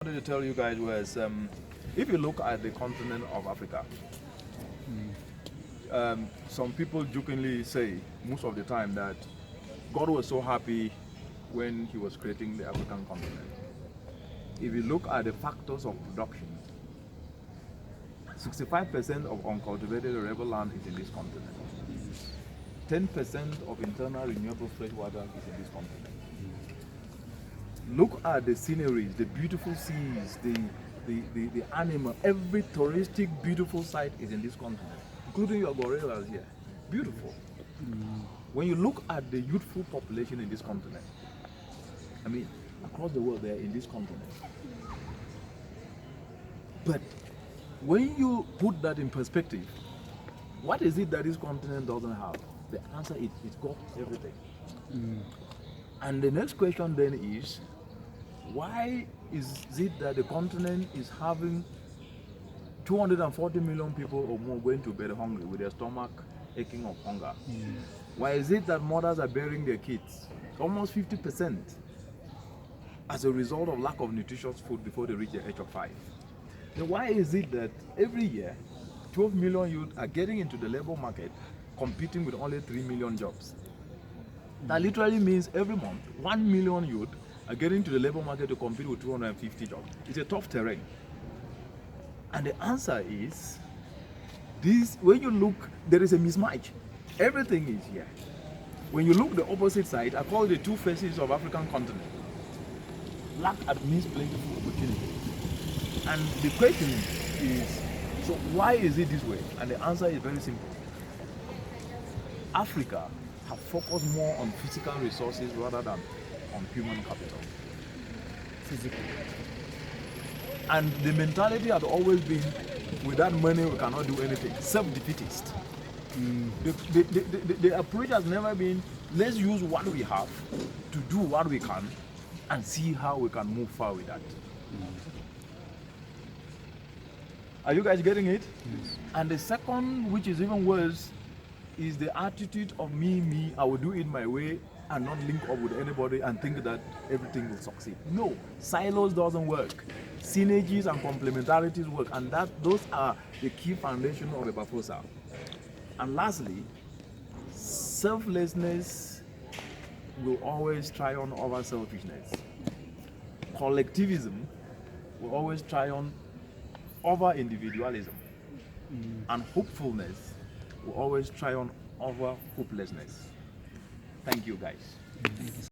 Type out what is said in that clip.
wanted to tell you guys was, if you look at the continent of Africa, some people jokingly say most of the time that God was so happy when he was creating the African continent. If you look at the factors of production, 65% of uncultivated arable land is in this continent. 10% of internal renewable fresh water is in this continent. Look at the sceneries, the beautiful seas, the animal, every touristic beautiful site is in this continent, including your gorillas here. Beautiful. When you look at the youthful population in this continent, I mean, across the world, they are in this continent. But when you put that in perspective, what is it that this continent doesn't have? The answer is it's got everything. And the next question then is, why is it that the continent is having 240 million people or more going to bed hungry with their stomach aching of hunger? Why is it that mothers are burying their kids, almost 50%, as a result of lack of nutritious food before they reach the age of 5? Then why is it that every year 12 million youth are getting into the labor market competing with only 3 million jobs? That literally means every month 1 million youth are getting to the labor market to compete with 250 jobs. It's a tough terrain. And the answer is this: when you look, there is a mismatch. Everything is here. When you look the opposite side, I call it the two faces of African continent. Lack admits plentiful opportunity. And the question is, so why is it this way? And the answer is very simple. Africa have focused more on physical resources rather than on human capital. Physical. And the mentality has always been, without money we cannot do anything. Self-defeatist. The approach has never been, let's use what we have to do what we can and see how we can move far with that. Are you guys getting it? Yes. And the second, which is even worse, is the attitude of me, I will do it my way and not link up with anybody and think that everything will succeed. No, silos doesn't work. Synergies and complementarities work, and those are the key foundation of a proposal. And lastly, selflessness will always triumph over selfishness. Collectivism will always triumph over individualism. And hopefulness will always triumph over hopelessness. Thank you, guys.